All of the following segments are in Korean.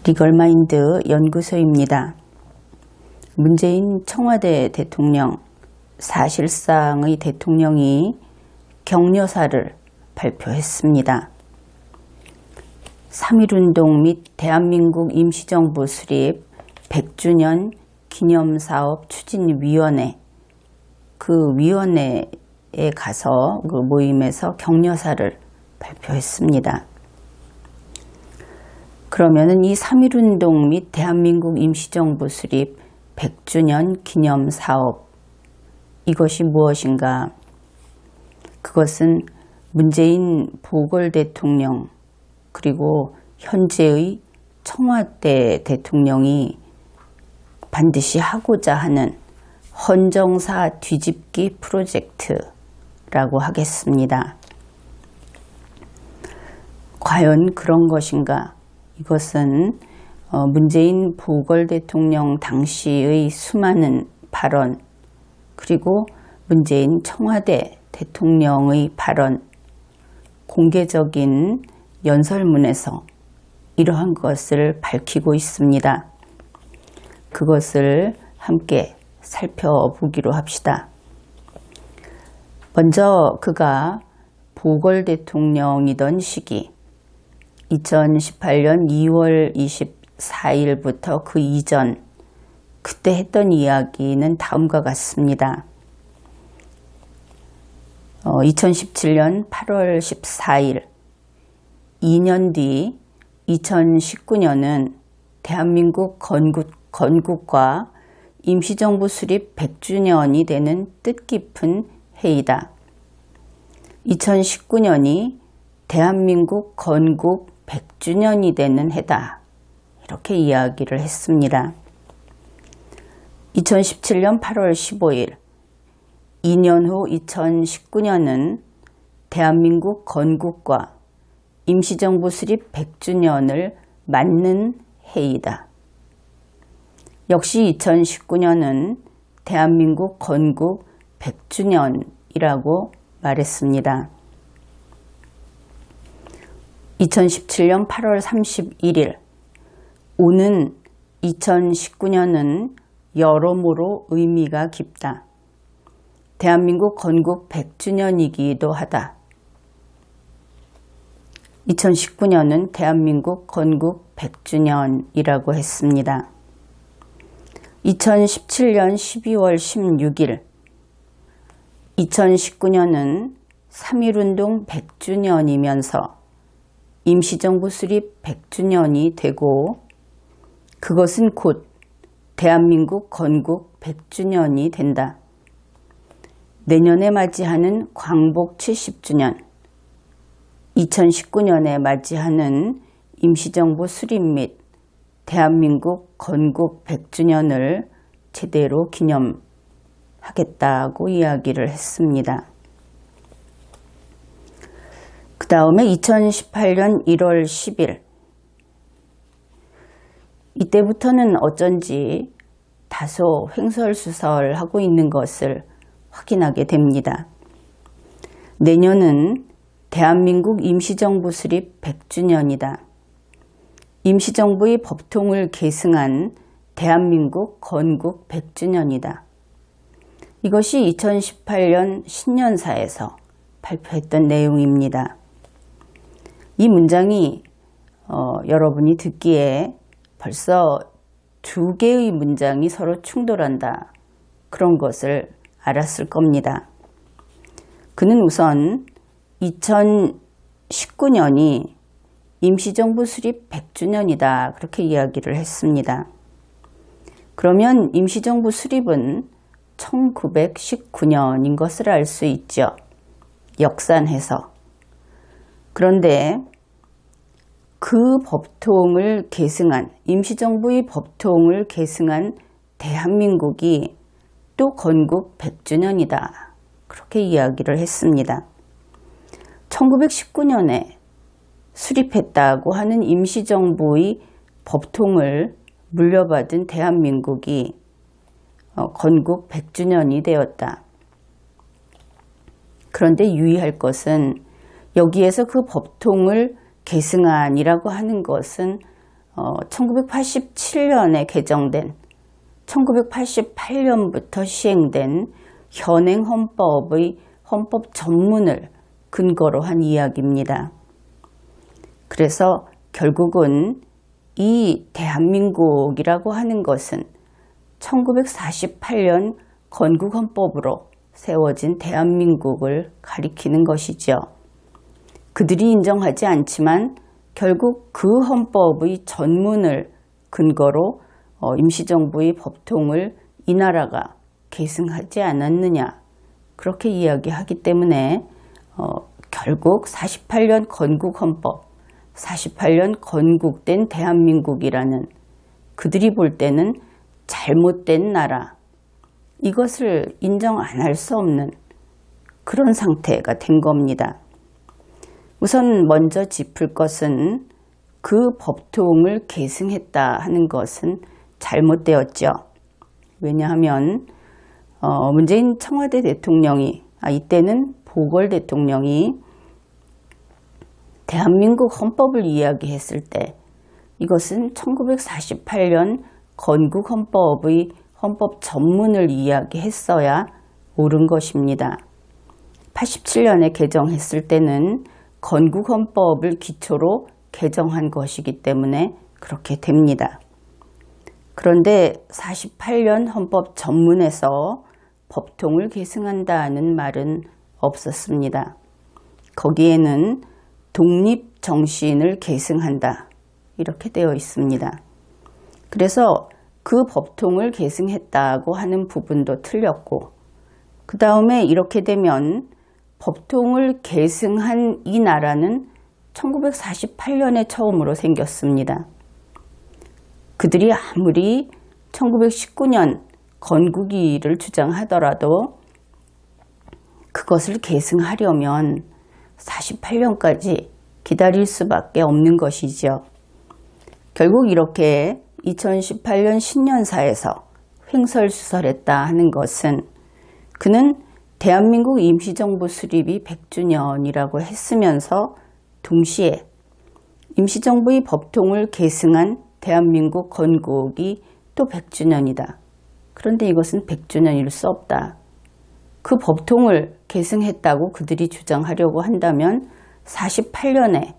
리걸마인드 연구소입니다. 문재인 청와대 대통령, 사실상의 대통령이 격려사를 발표했습니다. 3.1운동 및 대한민국 임시정부 수립 100주년 기념사업 추진위원회, 그 위원회에 가서 그 모임에서 격려사를 발표했습니다. 그러면은 이 3.1운동 및 대한민국 임시정부 수립 100주년 기념사업, 이것이 무엇인가? 그것은 문재인 보궐대통령 그리고 현재의 청와대 대통령이 반드시 하고자 하는 헌정사 뒤집기 프로젝트라고 하겠습니다. 과연 그런 것인가? 이것은 문재인 보궐대통령 당시의 수많은 발언, 그리고 문재인 청와대 대통령의 발언, 공개적인 연설문에서 이러한 것을 밝히고 있습니다. 그것을 함께 살펴보기로 합시다. 먼저 그가 보궐대통령이던 시기, 2018년 2월 24일부터 그 이전, 그때 했던 이야기는 다음과 같습니다. 2017년 8월 14일, 2년 뒤 2019년은 대한민국 건국과 임시정부 수립 100주년이 되는 뜻깊은 해이다. 2019년이 대한민국 건국 100주년이 되는 해다. 이렇게 이야기를 했습니다. 2017년 8월 15일, 2년 후 2019년은 대한민국 건국과 임시정부 수립 100주년을 맞는 해이다. 역시 2019년은 대한민국 건국 100주년이라고 말했습니다. 2017년 8월 31일, 오는 2019년은 여러모로 의미가 깊다. 대한민국 건국 100주년이기도 하다. 2019년은 대한민국 건국 100주년이라고 했습니다. 2017년 12월 16일, 2019년은 3.1운동 100주년이면서 임시정부 수립 100주년이 되고, 그것은 곧 대한민국 건국 100주년이 된다. 내년에 맞이하는 광복 70주년, 2019년에 맞이하는 임시정부 수립 및 대한민국 건국 100주년을 제대로 기념하겠다고 이야기를 했습니다. 그 다음에 2018년 1월 10일, 이때부터는 어쩐지 다소 횡설수설하고 있는 것을 확인하게 됩니다. 내년은 대한민국 임시정부 수립 100주년이다. 임시정부의 법통을 계승한 대한민국 건국 100주년이다. 이것이 2018년 신년사에서 발표했던 내용입니다. 이 문장이 여러분이 듣기에 벌써 두 개의 문장이 서로 충돌한다, 그런 것을 알았을 겁니다. 그는 우선 2019년이 임시정부 수립 100주년이다, 그렇게 이야기를 했습니다. 그러면 임시정부 수립은 1919년인 것을 알 수 있죠. 역산해서. 그런데 그 법통을 계승한, 임시정부의 법통을 계승한 대한민국이 또 건국 100주년이다. 그렇게 이야기를 했습니다. 1919년에 수립했다고 하는 임시정부의 법통을 물려받은 대한민국이 건국 100주년이 되었다. 그런데 유의할 것은 여기에서 그 법통을 계승안이라고 하는 것은 1987년에 개정된 1988년부터 시행된 현행 헌법의 헌법 전문을 근거로 한 이야기입니다. 그래서 결국은 이 대한민국이라고 하는 것은 1948년 건국헌법으로 세워진 대한민국을 가리키는 것이죠. 그들이 인정하지 않지만 결국 그 헌법의 전문을 근거로 임시정부의 법통을 이 나라가 계승하지 않았느냐 그렇게 이야기하기 때문에 결국 48년 건국헌법, 48년 건국된 대한민국이라는 그들이 볼 때는 잘못된 나라, 이것을 인정 안 할 수 없는 그런 상태가 된 겁니다. 우선 먼저 짚을 것은 그 법통을 계승했다 하는 것은 잘못되었죠. 왜냐하면 문재인 청와대 대통령이 이때는 보궐 대통령이 대한민국 헌법을 이야기했을 때 이것은 1948년 건국헌법의 헌법 전문을 이야기했어야 옳은 것입니다. 87년에 개정했을 때는 건국헌법을 기초로 개정한 것이기 때문에 그렇게 됩니다. 그런데 48년 헌법 전문에서 법통을 계승한다는 말은 없었습니다. 거기에는 독립정신을 계승한다 이렇게 되어 있습니다. 그래서 그 법통을 계승했다고 하는 부분도 틀렸고 그 다음에 이렇게 되면 법통을 계승한 이 나라는 1948년에 처음으로 생겼습니다. 그들이 아무리 1919년 건국이를 주장하더라도 그것을 계승하려면 48년까지 기다릴 수밖에 없는 것이죠. 결국 이렇게 2018년 신년사에서 횡설수설했다 하는 것은 그는 대한민국 임시정부 수립이 100주년이라고 했으면서 동시에 임시정부의 법통을 계승한 대한민국 건국이 또 100주년이다. 그런데 이것은 100주년일 수 없다. 그 법통을 계승했다고 그들이 주장하려고 한다면 48년에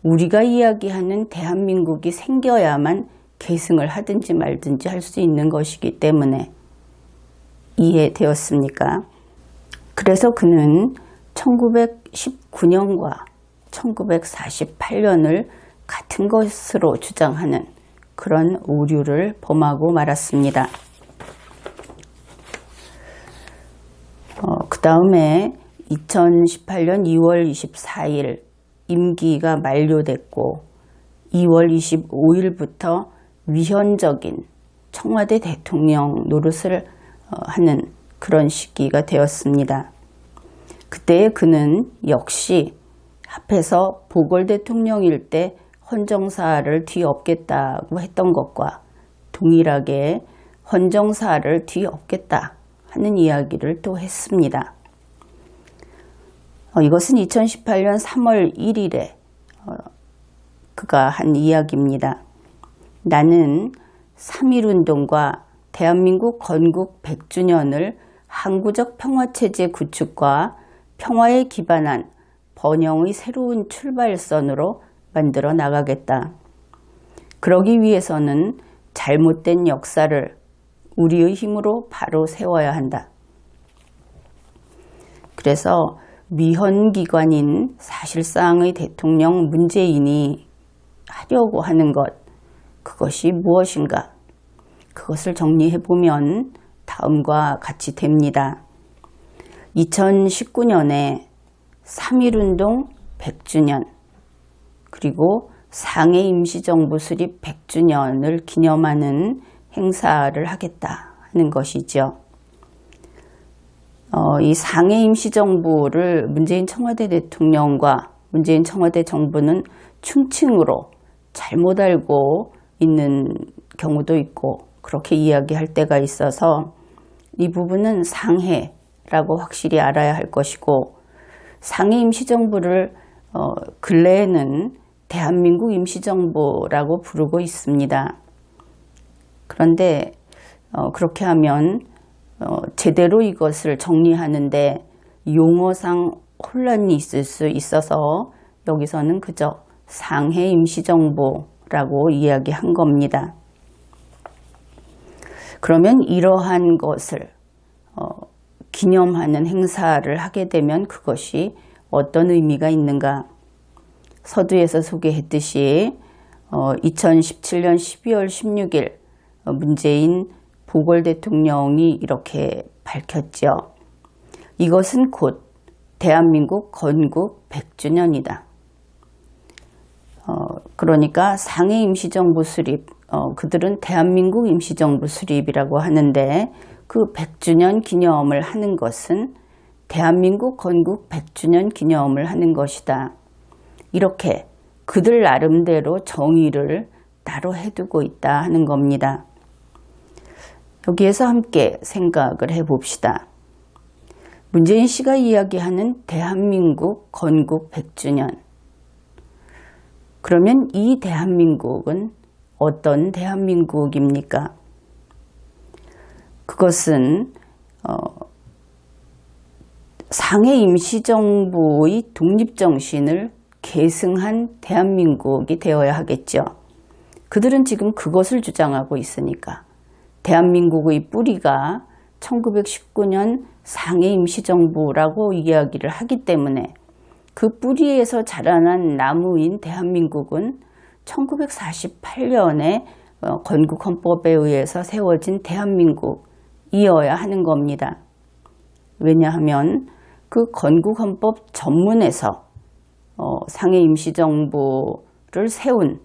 우리가 이야기하는 대한민국이 생겨야만 계승을 하든지 말든지 할 수 있는 것이기 때문에 이해되었습니까? 그래서 그는 1919년과 1948년을 같은 것으로 주장하는 그런 오류를 범하고 말았습니다. 그 다음에 2018년 2월 24일 임기가 만료됐고 2월 25일부터 위헌적인 청와대 대통령 노릇을 하는 그런 시기가 되었습니다. 그때 그는 역시 앞에서 보궐 대통령일 때 헌정사를 뒤엎겠다고 했던 것과 동일하게 헌정사를 뒤엎겠다 하는 이야기를 또 했습니다. 이것은 2018년 3월 1일에 그가 한 이야기입니다. 나는 3.1운동과 대한민국 건국 100주년을 항구적 평화체제 구축과 평화에 기반한 번영의 새로운 출발선으로 만들어 나가겠다. 그러기 위해서는 잘못된 역사를 우리의 힘으로 바로 세워야 한다. 그래서 위헌기관인 사실상의 대통령 문재인이 하려고 하는 것, 그것이 무엇인가? 그것을 정리해보면 다음과 같이 됩니다. 2019년에 3.1운동 100주년, 그리고 상해 임시정부 수립 100주년을 기념하는 행사를 하겠다 하는 것이죠. 이 상해 임시정부를 문재인 청와대 대통령과 문재인 청와대 정부는 충칭으로 잘못 알고 있는 경우도 있고 그렇게 이야기할 때가 있어서 이 부분은 상해라고 확실히 알아야 할 것이고, 상해 임시정부를 근래에는 대한민국 임시정부라고 부르고 있습니다. 그런데 그렇게 하면 제대로 이것을 정리하는데 용어상 혼란이 있을 수 있어서 여기서는 그저 상해 임시정부라고 이야기한 겁니다. 그러면 이러한 것을 기념하는 행사를 하게 되면 그것이 어떤 의미가 있는가? 서두에서 소개했듯이 2017년 12월 16일 문재인 보궐 대통령이 이렇게 밝혔죠. 이것은 곧 대한민국 건국 100주년이다. 그러니까 상해 임시정부 수립, 그들은 대한민국 임시정부 수립이라고 하는데 그 100주년 기념을 하는 것은 대한민국 건국 100주년 기념을 하는 것이다. 이렇게 그들 나름대로 정의를 따로 해두고 있다 하는 겁니다. 여기에서 함께 생각을 해봅시다. 문재인 씨가 이야기하는 대한민국 건국 100주년. 그러면 이 대한민국은 어떤 대한민국입니까? 그것은 상해 임시정부의 독립정신을 계승한 대한민국이 되어야 하겠죠. 그들은 지금 그것을 주장하고 있으니까 대한민국의 뿌리가 1919년 상해 임시정부라고 이야기를 하기 때문에 그 뿌리에서 자라난 나무인 대한민국은 1948년에 건국헌법에 의해서 세워진 대한민국이어야 하는 겁니다. 왜냐하면 그 건국헌법 전문에서 상해 임시정부를 세운,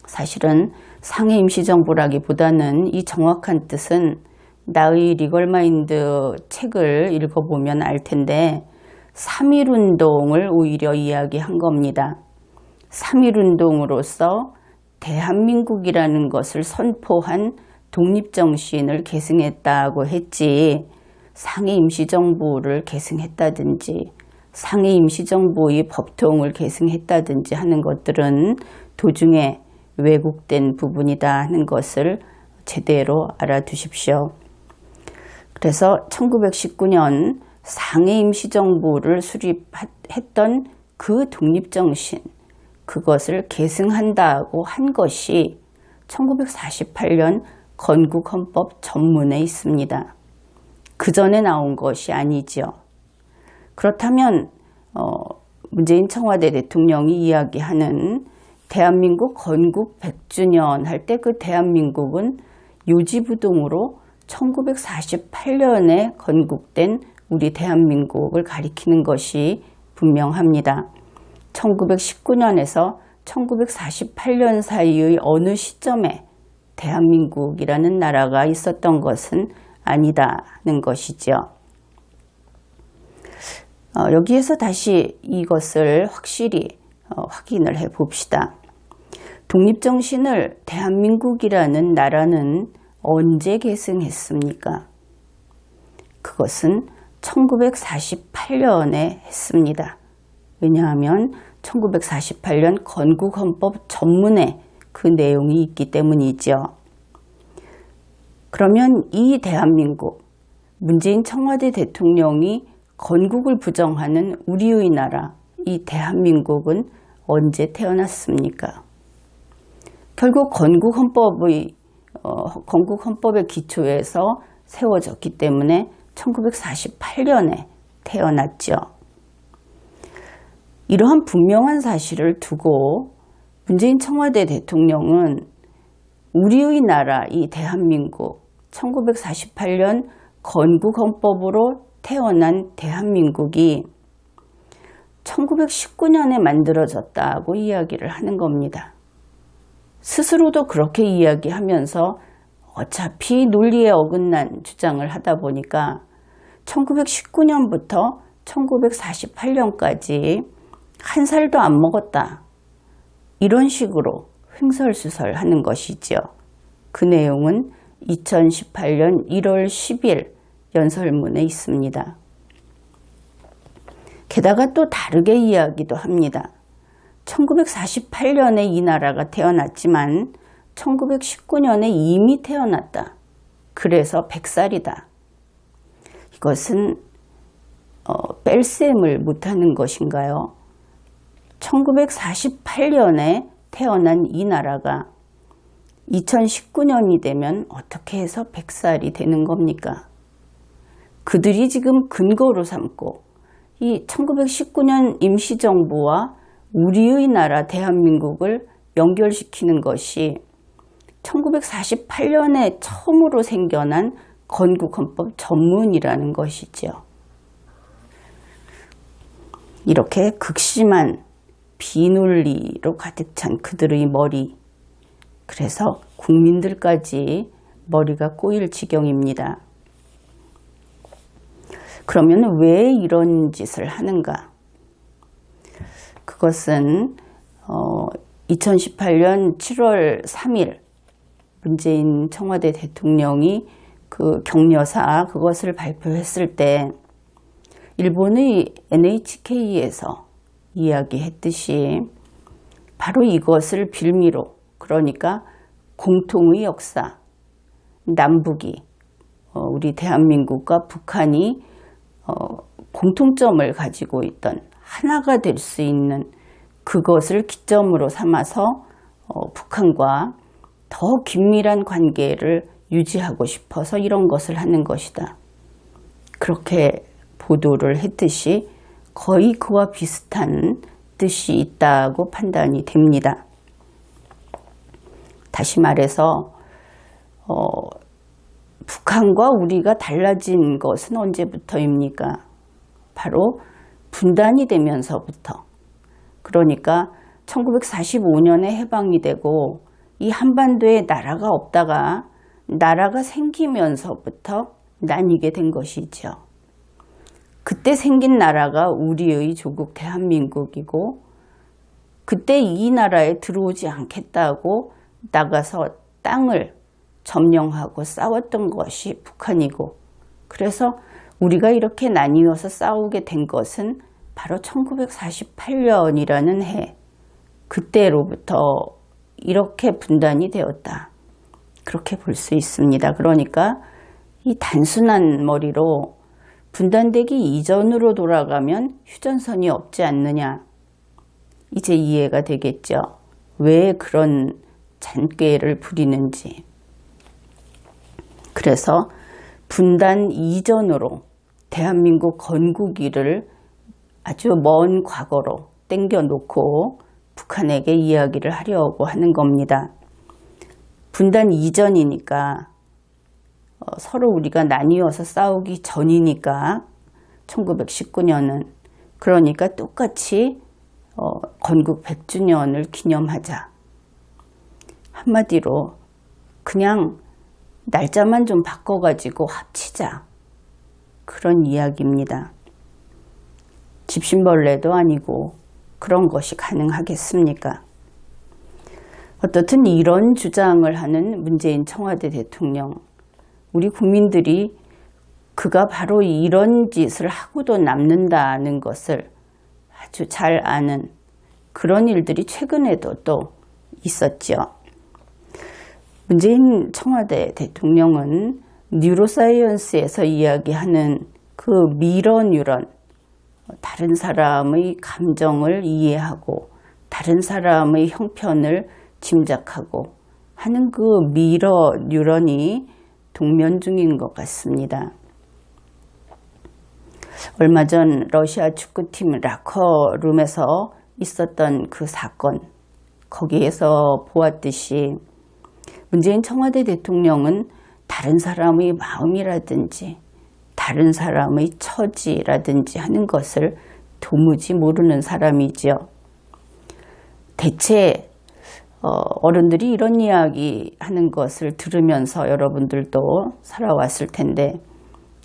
사실은 상해 임시정부라기보다는 이 정확한 뜻은 나의 리걸마인드 책을 읽어보면 알 텐데 3.1운동을 오히려 이야기한 겁니다. 3.1운동으로서 대한민국이라는 것을 선포한 독립정신을 계승했다고 했지 상해 임시정부를 계승했다든지 상해 임시정부의 법통을 계승했다든지 하는 것들은 도중에 왜곡된 부분이다 하는 것을 제대로 알아두십시오. 그래서 1919년 상해 임시정부를 수립했던 그 독립정신, 그것을 계승한다고 한 것이 1948년 건국헌법 전문에 있습니다. 그 전에 나온 것이 아니죠. 그렇다면 문재인 청와대 대통령이 이야기하는 대한민국 건국 100주년 할 때 그 대한민국은 요지부동으로 1948년에 건국된 우리 대한민국을 가리키는 것이 분명합니다. 1919년에서 1948년 사이의 어느 시점에 대한민국이라는 나라가 있었던 것은 아니다는 것이죠. 여기에서 다시 이것을 확실히 확인을 해 봅시다. 독립정신을 대한민국이라는 나라는 언제 계승했습니까? 그것은 1948년에 했습니다. 왜냐하면 1948년 건국헌법 전문에 그 내용이 있기 때문이죠. 그러면 이 대한민국, 문재인 청와대 대통령이 건국을 부정하는 우리의 나라, 이 대한민국은 언제 태어났습니까? 결국 건국헌법의 기초에서 세워졌기 때문에 1948년에 태어났죠. 이러한 분명한 사실을 두고 문재인 청와대 대통령은 우리의 나라, 이 대한민국, 1948년 건국헌법으로 태어난 대한민국이 1919년에 만들어졌다고 이야기를 하는 겁니다. 스스로도 그렇게 이야기하면서 어차피 논리에 어긋난 주장을 하다 보니까 1919년부터 1948년까지 한 살도 안 먹었다. 이런 식으로 횡설수설하는 것이죠. 그 내용은 2018년 1월 10일 연설문에 있습니다. 게다가 또 다르게 이야기도 합니다. 1948년에 이 나라가 태어났지만 1919년에 이미 태어났다. 그래서 100살이다. 이것은 뺄셈을 못하는 것인가요? 1948년에 태어난 이 나라가 2019년이 되면 어떻게 해서 100살이 되는 겁니까? 그들이 지금 근거로 삼고 이 1919년 임시정부와 우리의 나라 대한민국을 연결시키는 것이 1948년에 처음으로 생겨난 건국헌법 전문이라는 것이죠. 이렇게 극심한 비논리로 가득 찬 그들의 머리, 그래서 국민들까지 머리가 꼬일 지경입니다. 그러면 왜 이런 짓을 하는가? 그것은 2018년 7월 3일 문재인 청와대 대통령이 그 격려사 그것을 발표했을 때 일본의 NHK에서 이야기했듯이 바로 이것을 빌미로, 그러니까 공통의 역사, 남북이 우리 대한민국과 북한이 공통점을 가지고 있던 하나가 될 수 있는 그것을 기점으로 삼아서 북한과 더 긴밀한 관계를 유지하고 싶어서 이런 것을 하는 것이다. 그렇게 보도를 했듯이 거의 그와 비슷한 뜻이 있다고 판단이 됩니다. 다시 말해서 북한과 우리가 달라진 것은 언제부터입니까? 바로 분단이 되면서부터. 그러니까 1945년에 해방이 되고 이 한반도에 나라가 없다가 나라가 생기면서부터 나뉘게 된 것이죠. 그때 생긴 나라가 우리의 조국 대한민국이고 그때 이 나라에 들어오지 않겠다고 나가서 땅을 점령하고 싸웠던 것이 북한이고, 그래서 우리가 이렇게 나뉘어서 싸우게 된 것은 바로 1948년이라는 해, 그때로부터 이렇게 분단이 되었다. 그렇게 볼 수 있습니다. 그러니까 이 단순한 머리로 분단되기 이전으로 돌아가면 휴전선이 없지 않느냐. 이제 이해가 되겠죠. 왜 그런 잔꾀를 부리는지. 그래서 분단 이전으로 대한민국 건국일을 아주 먼 과거로 땡겨놓고 북한에게 이야기를 하려고 하는 겁니다. 분단 이전이니까 서로 우리가 나뉘어서 싸우기 전이니까 1919년은 그러니까 똑같이 건국 100주년을 기념하자. 한마디로 그냥 날짜만 좀 바꿔가지고 합치자. 그런 이야기입니다. 집신벌레도 아니고 그런 것이 가능하겠습니까? 어떻든 이런 주장을 하는 문재인 청와대 대통령, 우리 국민들이 그가 바로 이런 짓을 하고도 남는다는 것을 아주 잘 아는 그런 일들이 최근에도 또 있었죠. 문재인 청와대 대통령은 뉴로사이언스에서 이야기하는 그 미러 뉴런, 다른 사람의 감정을 이해하고 다른 사람의 형편을 짐작하고 하는 그 미러 뉴런이 동면 중인 것 같습니다. 얼마 전 러시아 축구팀 라커룸에서 있었던 그 사건, 거기에서 보았듯이 문재인 청와대 대통령은 다른 사람의 마음이라든지 다른 사람의 처지라든지 하는 것을 도무지 모르는 사람이죠. 대체 어른들이 이런 이야기 하는 것을 들으면서 여러분들도 살아왔을 텐데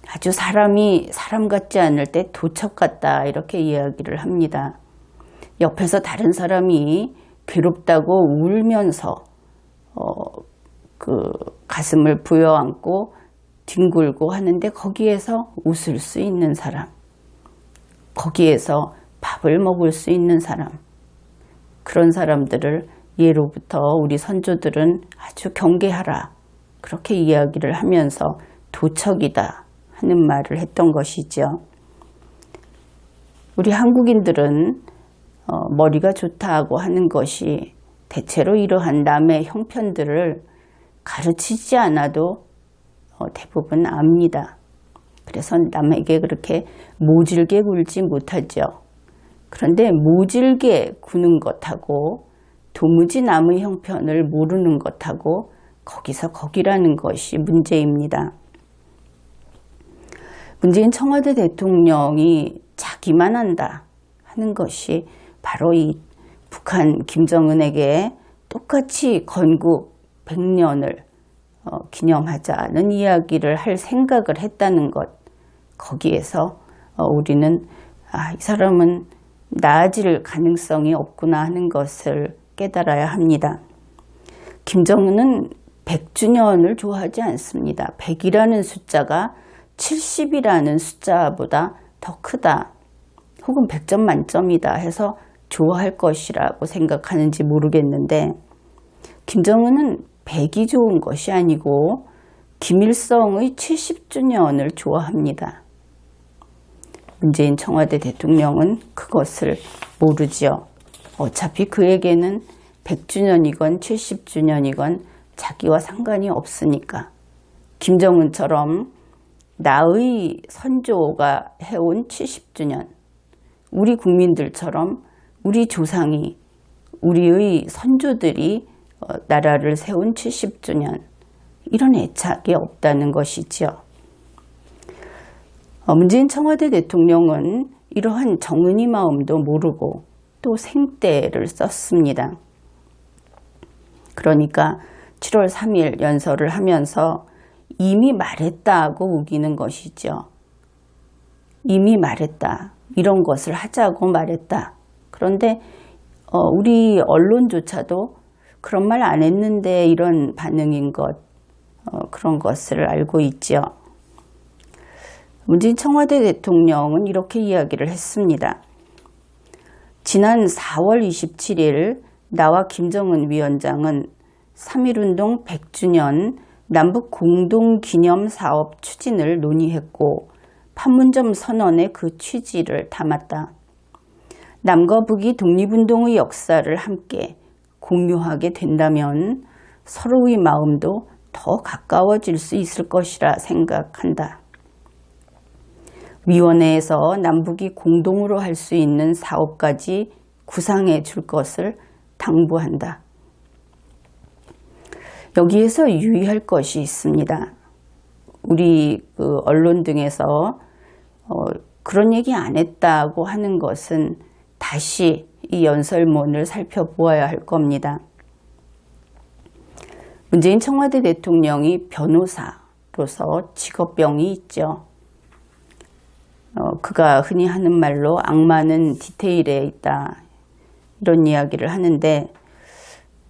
아주 사람이 사람 같지 않을 때 도적 같다 이렇게 이야기를 합니다. 옆에서 다른 사람이 괴롭다고 울면서 그 가슴을 부여안고 뒹굴고 하는데 거기에서 웃을 수 있는 사람, 거기에서 밥을 먹을 수 있는 사람, 그런 사람들을 예로부터 우리 선조들은 아주 경계하라 그렇게 이야기를 하면서 도척이다 하는 말을 했던 것이죠. 우리 한국인들은 머리가 좋다고 하는 것이 대체로 이러한 남의 형편들을 가르치지 않아도 대부분 압니다. 그래서 남에게 그렇게 모질게 굴지 못하죠. 그런데 모질게 구는 것하고 도무지 남의 형편을 모르는 것하고 거기서 거기라는 것이 문제입니다. 문재인 청와대 대통령이 자기만 한다 하는 것이 바로 이 북한 김정은에게 똑같이 건국 100년을 기념하자는 이야기를 할 생각을 했다는 것, 거기에서 우리는 이 사람은 나아질 가능성이 없구나 하는 것을 깨달아야 합니다. 김정은은 100주년을 좋아하지 않습니다. 100이라는 숫자가 70이라는 숫자보다 더 크다, 혹은 100점 만점이다 해서 좋아할 것이라고 생각하는지 모르겠는데, 김정은은 100이 좋은 것이 아니고 김일성의 70주년을 좋아합니다. 문재인 청와대 대통령은 그것을 모르지요. 어차피 그에게는 100주년이건 70주년이건 자기와 상관이 없으니까. 김정은처럼 나의 선조가 해온 70주년, 우리 국민들처럼 우리 조상이, 우리의 선조들이 나라를 세운 70주년, 이런 애착이 없다는 것이지요. 문재인 청와대 대통령은 이러한 정은이 마음도 모르고 또 생떼를 썼습니다. 그러니까 7월 3일 연설을 하면서 이미 말했다고 우기는 것이죠. 이미 말했다, 이런 것을 하자고 말했다. 그런데 우리 언론조차도 그런 말 안 했는데 이런 반응인 것, 그런 것을 알고 있죠. 문재인 청와대 대통령은 이렇게 이야기를 했습니다. 지난 4월 27일 나와 김정은 위원장은 3.1운동 100주년 남북 공동기념사업 추진을 논의했고 판문점 선언의 그 취지를 담았다. 남과 북이 독립운동의 역사를 함께 공유하게 된다면 서로의 마음도 더 가까워질 수 있을 것이라 생각한다. 위원회에서 남북이 공동으로 할 수 있는 사업까지 구상해 줄 것을 당부한다. 여기에서 유의할 것이 있습니다. 우리 언론 등에서 그런 얘기 안 했다고 하는 것은 다시 이 연설문을 살펴보아야 할 겁니다. 문재인 청와대 대통령이 변호사로서 직업병이 있죠. 그가 흔히 하는 말로 악마는 디테일에 있다, 이런 이야기를 하는데,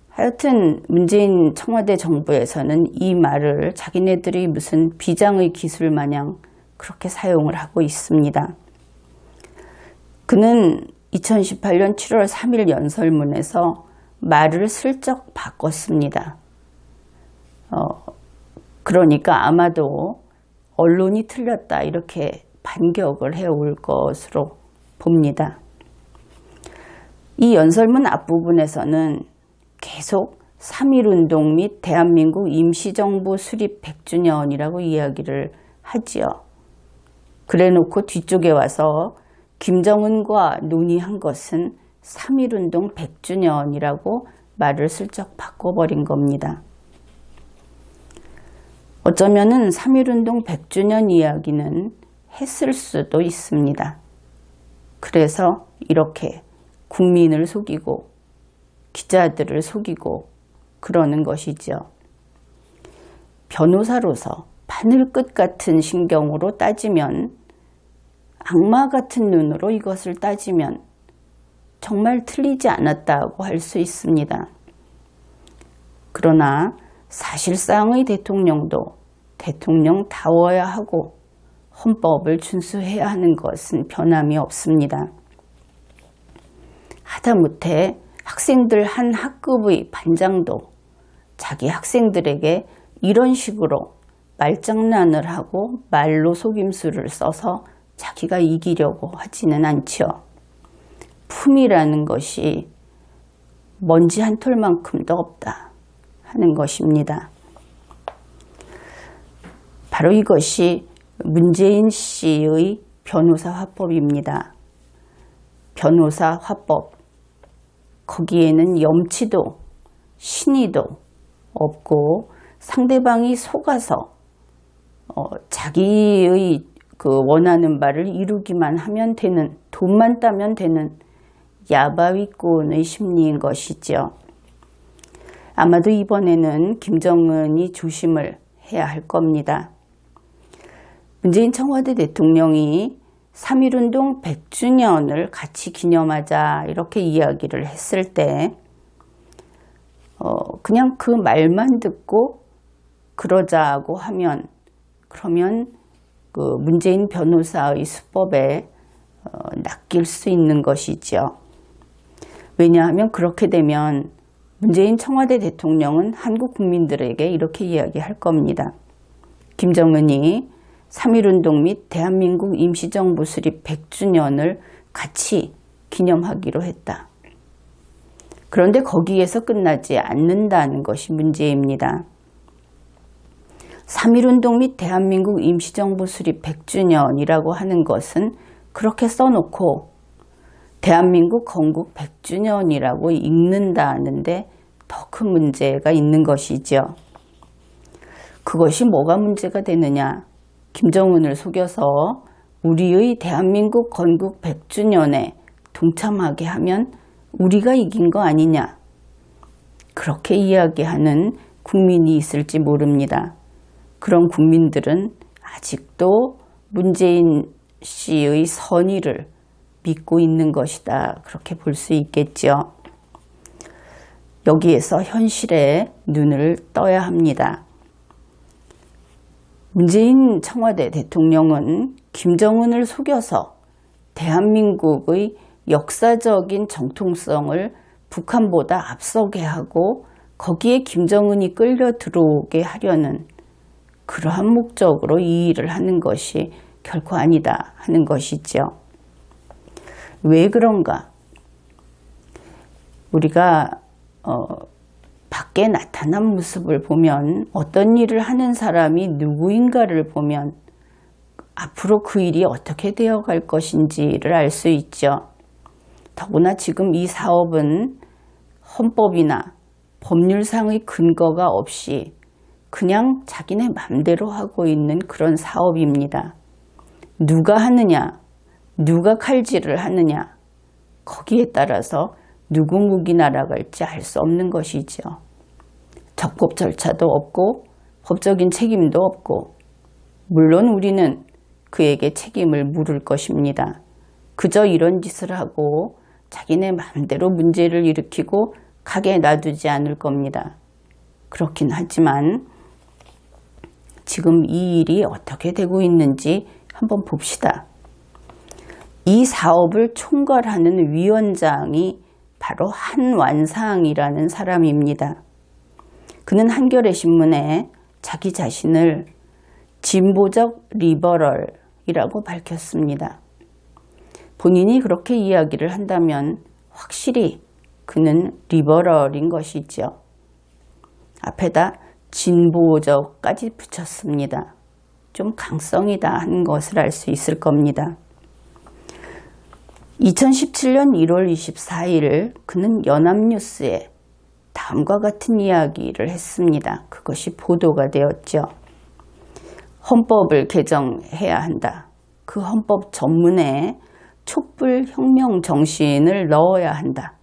하여튼 문재인 청와대 정부에서는 이 말을 자기네들이 무슨 비장의 기술 마냥 그렇게 사용을 하고 있습니다. 그는 2018년 7월 3일 연설문에서 말을 슬쩍 바꿨습니다. 그러니까 아마도 언론이 틀렸다, 이렇게 반격을 해올 것으로 봅니다. 이 연설문 앞부분에서는 계속 3.1운동 및 대한민국 임시정부 수립 100주년이라고 이야기를 하지요. 그래놓고 뒤쪽에 와서 김정은과 논의한 것은 3.1운동 100주년이라고 말을 슬쩍 바꿔버린 겁니다. 어쩌면은 3.1운동 100주년 이야기는 했을 수도 있습니다. 그래서 이렇게 국민을 속이고 기자들을 속이고 그러는 것이죠. 변호사로서 바늘끝 같은 신경으로 따지면, 악마 같은 눈으로 이것을 따지면 정말 틀리지 않았다고 할 수 있습니다. 그러나 사실상의 대통령도 대통령다워야 하고 헌법을 준수해야 하는 것은 변함이 없습니다. 하다못해 학생들 한 학급의 반장도 자기 학생들에게 이런 식으로 말장난을 하고 말로 속임수를 써서 자기가 이기려고 하지는 않죠. 품이라는 것이 먼지 한 톨만큼도 없다 하는 것입니다. 바로 이것이 문재인 씨의 변호사 화법입니다. 변호사 화법, 거기에는 염치도 신의도 없고 상대방이 속아서 자기의 그 원하는 바를 이루기만 하면 되는, 돈만 따면 되는 야바위꾼의 심리인 것이죠. 아마도 이번에는 김정은이 조심을 해야 할 겁니다. 문재인 청와대 대통령이 3.1운동 100주년을 같이 기념하자 이렇게 이야기를 했을 때 그냥 그 말만 듣고 그러자고 하면 그러면 그 문재인 변호사의 수법에 낚일 수 있는 것이죠. 왜냐하면 그렇게 되면 문재인 청와대 대통령은 한국 국민들에게 이렇게 이야기할 겁니다. 김정은이 3.1운동 및 대한민국 임시정부 수립 100주년을 같이 기념하기로 했다. 그런데 거기에서 끝나지 않는다는 것이 문제입니다. 3.1운동 및 대한민국 임시정부 수립 100주년이라고 하는 것은 그렇게 써놓고 대한민국 건국 100주년이라고 읽는다는데 더 큰 문제가 있는 것이죠. 그것이 뭐가 문제가 되느냐? 김정은을 속여서 우리의 대한민국 건국 100주년에 동참하게 하면 우리가 이긴 거 아니냐? 그렇게 이야기하는 국민이 있을지 모릅니다. 그런 국민들은 아직도 문재인 씨의 선의를 믿고 있는 것이다. 그렇게 볼 수 있겠죠. 여기에서 현실에 눈을 떠야 합니다. 문재인 청와대 대통령은 김정은을 속여서 대한민국의 역사적인 정통성을 북한보다 앞서게 하고 거기에 김정은이 끌려 들어오게 하려는 그러한 목적으로 이 일을 하는 것이 결코 아니다 하는 것이죠. 왜 그런가? 우리가 밖에 나타난 모습을 보면 어떤 일을 하는 사람이 누구인가를 보면 앞으로 그 일이 어떻게 되어갈 것인지를 알 수 있죠. 더구나 지금 이 사업은 헌법이나 법률상의 근거가 없이 그냥 자기네 맘대로 하고 있는 그런 사업입니다. 누가 하느냐, 누가 칼질을 하느냐, 거기에 따라서 누구 목이 날아갈지 알 수 없는 것이죠. 적법 절차도 없고 법적인 책임도 없고 물론 우리는 그에게 책임을 물을 것입니다. 그저 이런 짓을 하고 자기네 마음대로 문제를 일으키고 가게 놔두지 않을 겁니다. 그렇긴 하지만 지금 이 일이 어떻게 되고 있는지 한번 봅시다. 이 사업을 총괄하는 위원장이 바로 한완상이라는 사람입니다. 그는 한겨레 신문에 자기 자신을 진보적 리버럴이라고 밝혔습니다. 본인이 그렇게 이야기를 한다면 확실히 그는 리버럴인 것이죠. 앞에다 진보적까지 붙였습니다. 좀 강성이다 하는 것을 알 수 있을 겁니다. 2017년 1월 24일 그는 연합뉴스에 다음과 같은 이야기를 했습니다. 그것이 보도가 되었죠. 헌법을 개정해야 한다. 그 헌법 전문에 촛불혁명 정신을 넣어야 한다.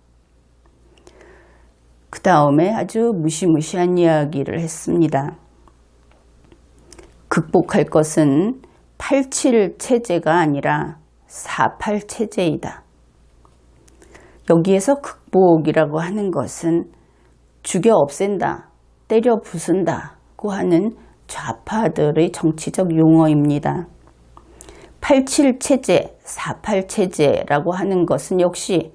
그 다음에 아주 무시무시한 이야기를 했습니다. 극복할 것은 87 체제가 아니라 48 체제이다. 여기에서 극복이라고 하는 것은 죽여 없앤다, 때려 부순다고 하는 좌파들의 정치적 용어입니다. 87 체제, 48 체제라고 하는 것은 역시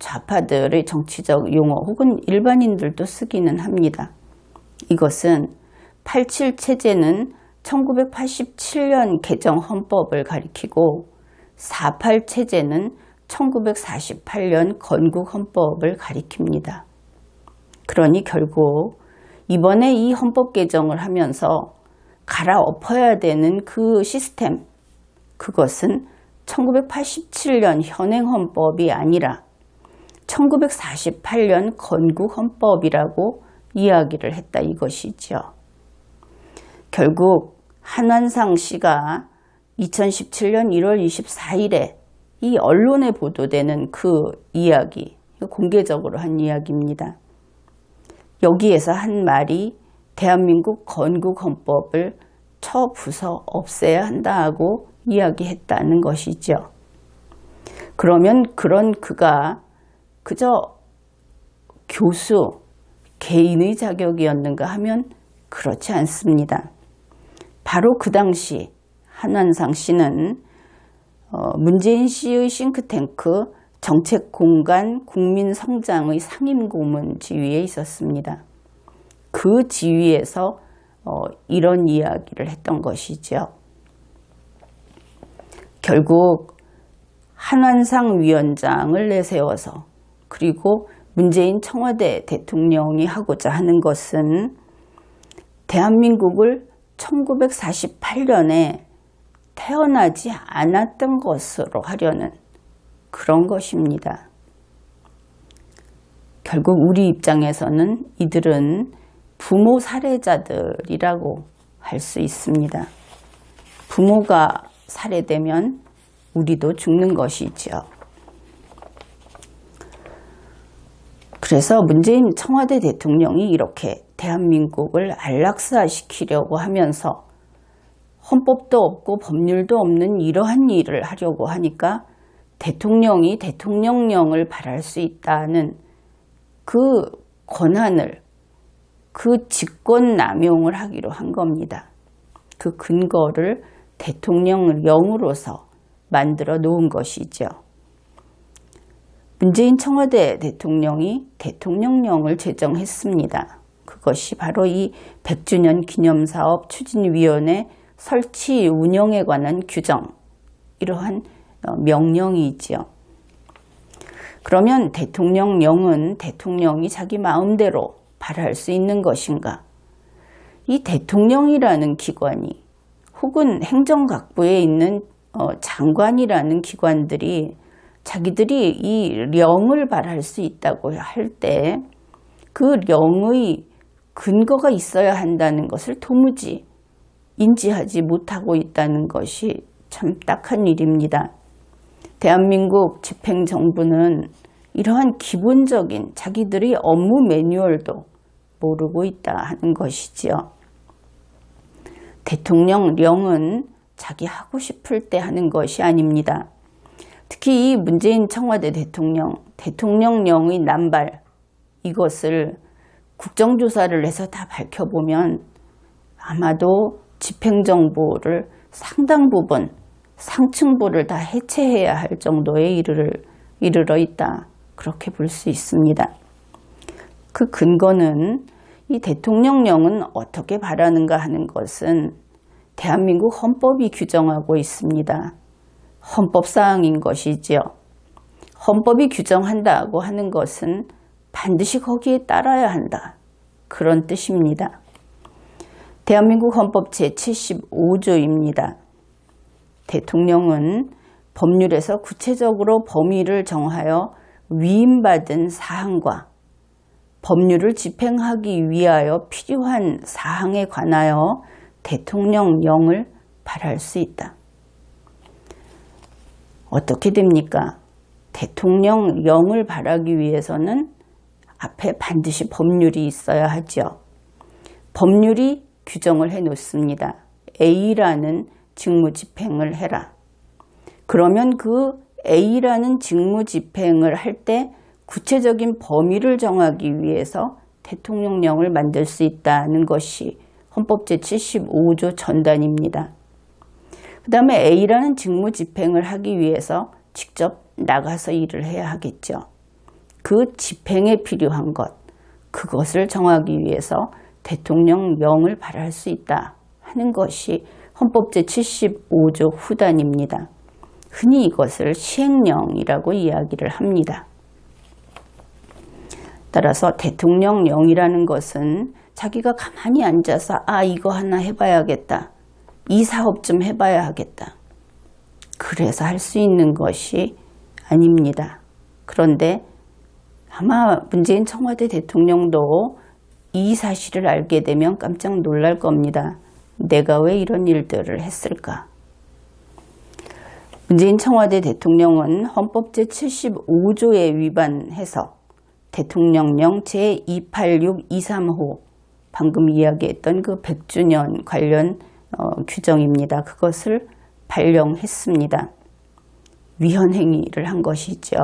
좌파들의 정치적 용어 혹은 일반인들도 쓰기는 합니다. 이것은 87 체제는 1987년 개정 헌법을 가리키고 48 체제는 1948년 건국 헌법을 가리킵니다. 그러니 결국 이번에 이 헌법 개정을 하면서 갈아엎어야 되는 그 시스템, 그것은 1987년 현행 헌법이 아니라 1948년 건국 헌법이라고 이야기를 했다 이것이죠. 결국 한완상 씨가 2017년 1월 24일에 이 언론에 보도되는 그 이야기, 공개적으로 한 이야기입니다. 여기에서 한 말이 대한민국 건국헌법을 쳐부숴 없애야 한다 하고 이야기했다는 것이죠. 그러면 그런 그가 그저 교수, 개인의 자격이었는가 하면 그렇지 않습니다. 바로 그 당시 한완상 씨는 문재인 씨의 싱크탱크 정책공간 국민성장의 상임고문 지위에 있었습니다. 그 지위에서 이런 이야기를 했던 것이죠. 결국 한완상 위원장을 내세워서 그리고 문재인 청와대 대통령이 하고자 하는 것은 대한민국을 1948년에 태어나지 않았던 것으로 하려는 그런 것입니다. 결국 우리 입장에서는 이들은 부모 살해자들이라고 할 수 있습니다. 부모가 살해되면 우리도 죽는 것이죠. 그래서 문재인 청와대 대통령이 이렇게 대한민국을 안락사시키려고 하면서 헌법도 없고 법률도 없는 이러한 일을 하려고 하니까 대통령이 대통령령을 발할 수 있다는 그 권한을, 그 직권 남용을 하기로 한 겁니다. 그 근거를 대통령령으로서 만들어 놓은 것이죠. 문재인 청와대 대통령이 대통령령을 제정했습니다. 그것이 바로 이 100주년 기념사업 추진위원회 설치 운영에 관한 규정, 이러한 명령이지요. 그러면 대통령령은 대통령이 자기 마음대로 발할 수 있는 것인가? 이 대통령이라는 기관이 혹은 행정각부에 있는 장관이라는 기관들이 자기들이 이 령을 발할 수 있다고 할 때 그 령의 근거가 있어야 한다는 것을 도무지 인지하지 못하고 있다는 것이 참 딱한 일입니다. 대한민국 집행정부는 이러한 기본적인 자기들의 업무 매뉴얼도 모르고 있다 하는 것이지요. 대통령령은 자기 하고 싶을 때 하는 것이 아닙니다. 특히 이 문재인 청와대 대통령령의 남발, 이것을 국정조사를 해서 다 밝혀보면 아마도 집행정보를 상당 부분, 상층부를 다 해체해야 할 정도에 이르러 있다. 그렇게 볼 수 있습니다. 그 근거는 이 대통령령은 어떻게 발하는가 하는 것은 대한민국 헌법이 규정하고 있습니다. 헌법사항인 것이지요. 헌법이 규정한다고 하는 것은 반드시 거기에 따라야 한다. 그런 뜻입니다. 대한민국 헌법 제75조입니다. 대통령은 법률에서 구체적으로 범위를 정하여 위임받은 사항과 법률을 집행하기 위하여 필요한 사항에 관하여 대통령령을 발할 수 있다. 어떻게 됩니까? 대통령령을 발하기 위해서는 앞에 반드시 법률이 있어야 하죠. 법률이 규정을 해 놓습니다. A라는 직무집행을 해라. 그러면 그 A라는 직무집행을 할 때 구체적인 범위를 정하기 위해서 대통령령을 만들 수 있다는 것이 헌법 제75조 전단입니다. 그 다음에 A라는 직무집행을 하기 위해서 직접 나가서 일을 해야 하겠죠. 그 집행에 필요한 것, 그것을 정하기 위해서 대통령령을 발할 수 있다 하는 것이 헌법 제75조 후단입니다. 흔히 이것을 시행령이라고 이야기를 합니다. 따라서 대통령령이라는 것은 자기가 가만히 앉아서 이거 하나 해봐야겠다. 이 사업 좀 해봐야 하겠다. 그래서 할 수 있는 것이 아닙니다. 그런데 아마 문재인 청와대 대통령도 이 사실을 알게 되면 깜짝 놀랄 겁니다. 내가 왜 이런 일들을 했을까? 문재인 청와대 대통령은 헌법 제75조에 위반해서 대통령령 제286-23호 방금 이야기했던 그 100주년 관련 규정입니다. 그것을 발령했습니다. 위헌행위를 한 것이죠.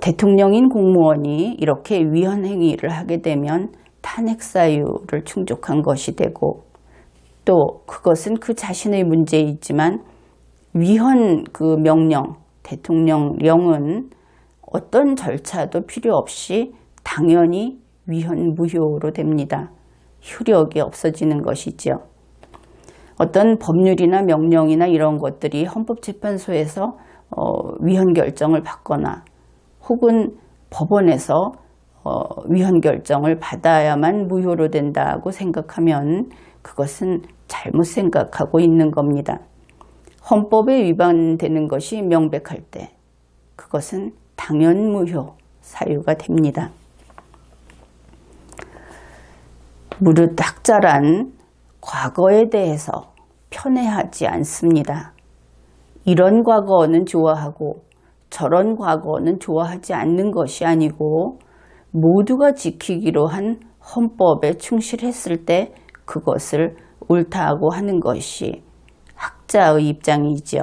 대통령인 공무원이 이렇게 위헌행위를 하게 되면 탄핵사유를 충족한 것이 되고 또 그것은 그 자신의 문제이지만 위헌 그 명령, 대통령령은 어떤 절차도 필요 없이 당연히 위헌 무효로 됩니다. 효력이 없어지는 것이죠. 어떤 법률이나 명령이나 이런 것들이 헌법재판소에서 위헌 결정을 받거나 혹은 법원에서 위헌 결정을 받아야만 무효로 된다고 생각하면 그것은 잘못 생각하고 있는 겁니다. 헌법에 위반되는 것이 명백할 때 그것은 당연 무효 사유가 됩니다. 무릇 학자란 과거에 대해서 편애하지 않습니다. 이런 과거는 좋아하고 저런 과거는 좋아하지 않는 것이 아니고 모두가 지키기로 한 헌법에 충실했을 때 그것을 옳다고 하는 것이 학자의 입장이죠.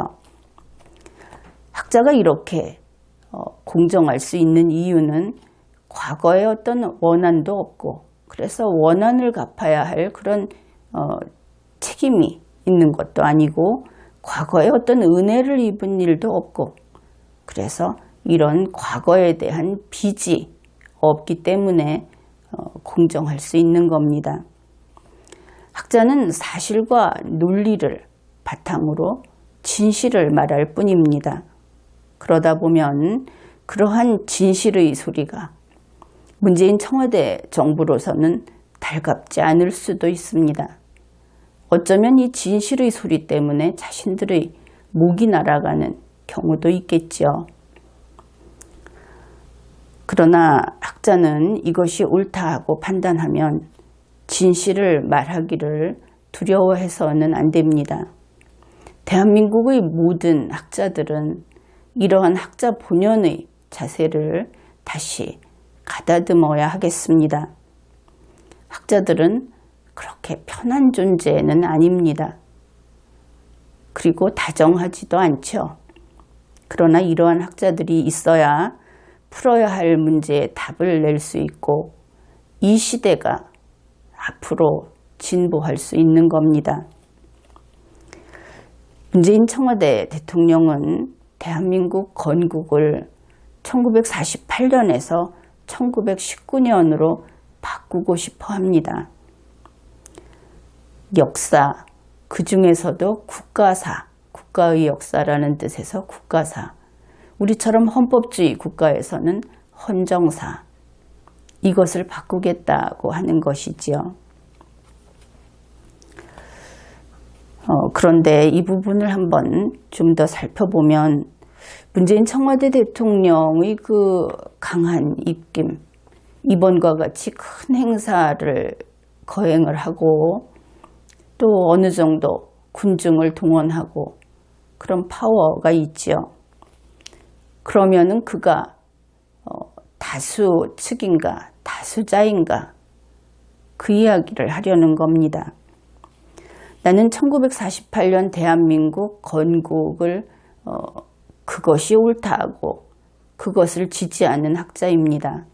학자가 이렇게 공정할 수 있는 이유는 과거에 어떤 원한도 없고 그래서 원한을 갚아야 할 그런 책임이 있는 것도 아니고 과거에 어떤 은혜를 입은 일도 없고 그래서 이런 과거에 대한 빚이 없기 때문에 공정할 수 있는 겁니다. 학자는 사실과 논리를 바탕으로 진실을 말할 뿐입니다. 그러다 보면 그러한 진실의 소리가 문재인 청와대 정부로서는 달갑지 않을 수도 있습니다. 어쩌면 이 진실의 소리 때문에 자신들의 목이 날아가는 경우도 있겠죠. 그러나 학자는 이것이 옳다 하고 판단하면 진실을 말하기를 두려워해서는 안 됩니다. 대한민국의 모든 학자들은 이러한 학자 본연의 자세를 다시 가다듬어야 하겠습니다. 학자들은 그렇게 편한 존재는 아닙니다. 그리고 다정하지도 않죠. 그러나 이러한 학자들이 있어야 풀어야 할 문제에 답을 낼 수 있고 이 시대가 앞으로 진보할 수 있는 겁니다. 문재인 청와대 대통령은 대한민국 건국을 1948년에서 1919년으로 바꾸고 싶어 합니다. 역사, 그 중에서도 국가사, 국가의 역사라는 뜻에서 국가사, 우리처럼 헌법주의 국가에서는 헌정사, 이것을 바꾸겠다고 하는 것이지요. 그런데 이 부분을 한번 좀 더 살펴보면 문재인 청와대 대통령의 그 강한 입김, 이번과 같이 큰 행사를 거행을 하고 또 어느 정도 군중을 동원하고 그런 파워가 있죠. 그러면은 그가 다수 측인가 다수자인가 그 이야기를 하려는 겁니다. 나는 1948년 대한민국 건국을 그것이 옳다고 그것을 지지하는 학자입니다.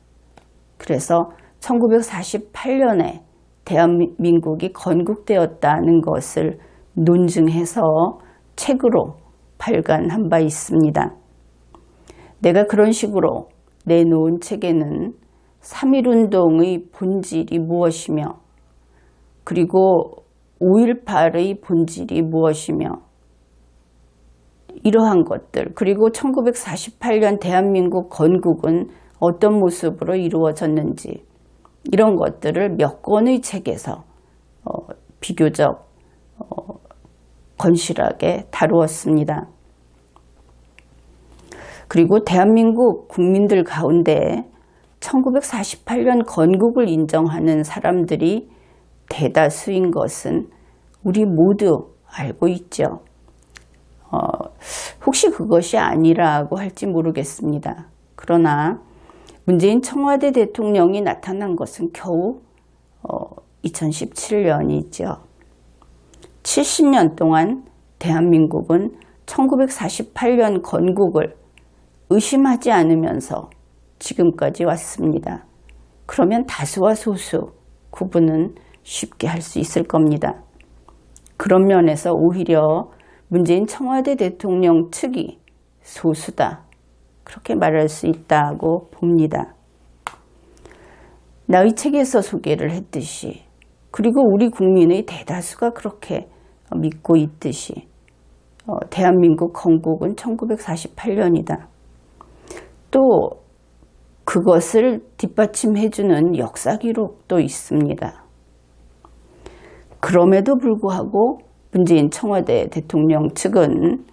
그래서 1948년에 대한민국이 건국되었다는 것을 논증해서 책으로 발간한 바 있습니다. 내가 그런 식으로 내놓은 책에는 3.1운동의 본질이 무엇이며 그리고 5.18의 본질이 무엇이며 이러한 것들 그리고 1948년 대한민국 건국은 어떤 모습으로 이루어졌는지 이런 것들을 몇 권의 책에서 비교적 건실하게 다루었습니다. 그리고 대한민국 국민들 가운데 1948년 건국을 인정하는 사람들이 대다수인 것은 우리 모두 알고 있죠. 혹시 그것이 아니라고 할지 모르겠습니다. 그러나 문재인 청와대 대통령이 나타난 것은 겨우 2017년이죠. 70년 동안 대한민국은 1948년 건국을 의심하지 않으면서 지금까지 왔습니다. 그러면 다수와 소수 구분은 쉽게 할 수 있을 겁니다. 그런 면에서 오히려 문재인 청와대 대통령 측이 소수다. 그렇게 말할 수 있다고 봅니다. 나의 책에서 소개를 했듯이 그리고 우리 국민의 대다수가 그렇게 믿고 있듯이 대한민국 건국은 1948년이다. 또 그것을 뒷받침해주는 역사 기록도 있습니다. 그럼에도 불구하고 문재인 청와대 대통령 측은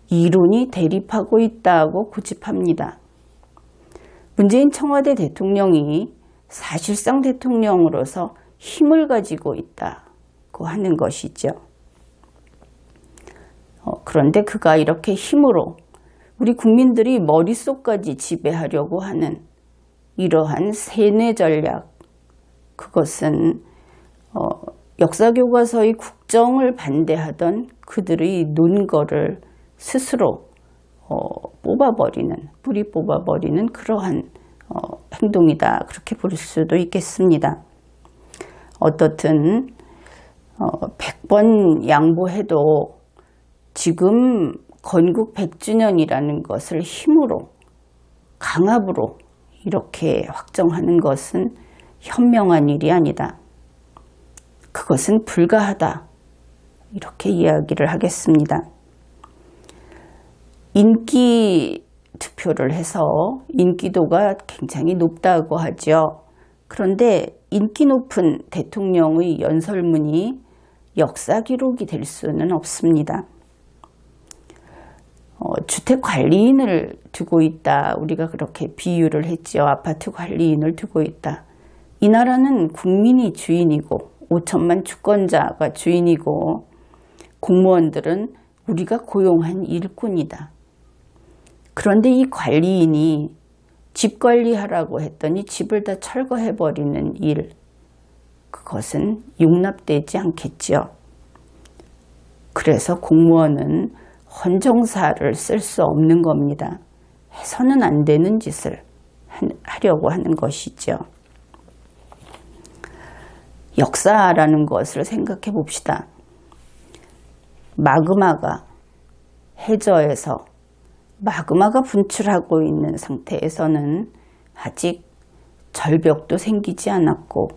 이론이 대립하고 있다고 고집합니다. 문재인 청와대 대통령이 사실상 대통령으로서 힘을 가지고 있다고 하는 것이죠. 그런데 그가 이렇게 힘으로 우리 국민들이 머릿속까지 지배하려고 하는 이러한 세뇌 전략, 그것은 역사교과서의 국정을 반대하던 그들의 논거를 스스로 뿌리 뽑아버리는 그러한 행동이다. 그렇게 볼 수도 있겠습니다. 어떻든 100번 양보해도 지금 건국 100주년이라는 것을 힘으로 강압으로 이렇게 확정하는 것은 현명한 일이 아니다. 그것은 불가하다. 이렇게 이야기를 하겠습니다. 인기 투표를 해서 인기도가 굉장히 높다고 하죠. 그런데 인기 높은 대통령의 연설문이 역사 기록이 될 수는 없습니다. 주택 관리인을 두고 있다. 우리가 그렇게 비유를 했죠. 아파트 관리인을 두고 있다. 이 나라는 국민이 주인이고 5천만 주권자가 주인이고 공무원들은 우리가 고용한 일꾼이다. 그런데 이 관리인이 집 관리하라고 했더니 집을 다 철거해버리는 일, 그것은 용납되지 않겠죠. 그래서 공무원은 헌정사를 쓸 수 없는 겁니다. 해서는 안 되는 짓을 하려고 하는 것이죠. 역사라는 것을 생각해 봅시다. 마그마가 해저에서 마그마가 분출하고 있는 상태에서는 아직 절벽도 생기지 않았고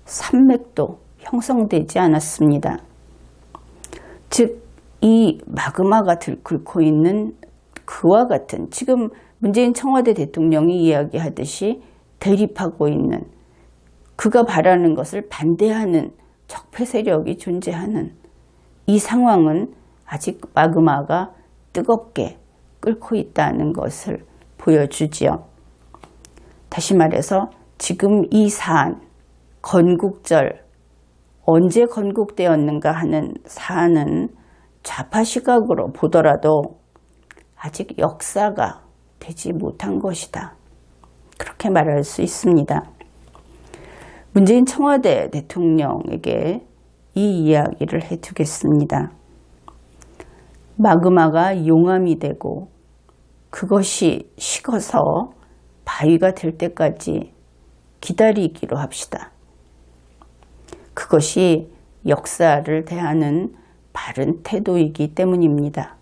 산맥도 형성되지 않았습니다. 즉, 이 마그마가 들끓고 있는 그와 같은 지금 문재인 청와대 대통령이 이야기하듯이 대립하고 있는 그가 바라는 것을 반대하는 적폐 세력이 존재하는 이 상황은 아직 마그마가 뜨겁게 끓고 있다는 것을 보여주지요. 다시 말해서 지금 이 사안, 건국절, 언제 건국되었는가 하는 사안은 좌파 시각으로 보더라도 아직 역사가 되지 못한 것이다. 그렇게 말할 수 있습니다. 문재인 청와대 대통령에게 이 이야기를 해두겠습니다. 마그마가 용암이 되고 그것이 식어서 바위가 될 때까지 기다리기로 합시다. 그것이 역사를 대하는 바른 태도이기 때문입니다.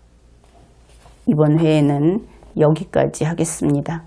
이번 회에는 여기까지 하겠습니다.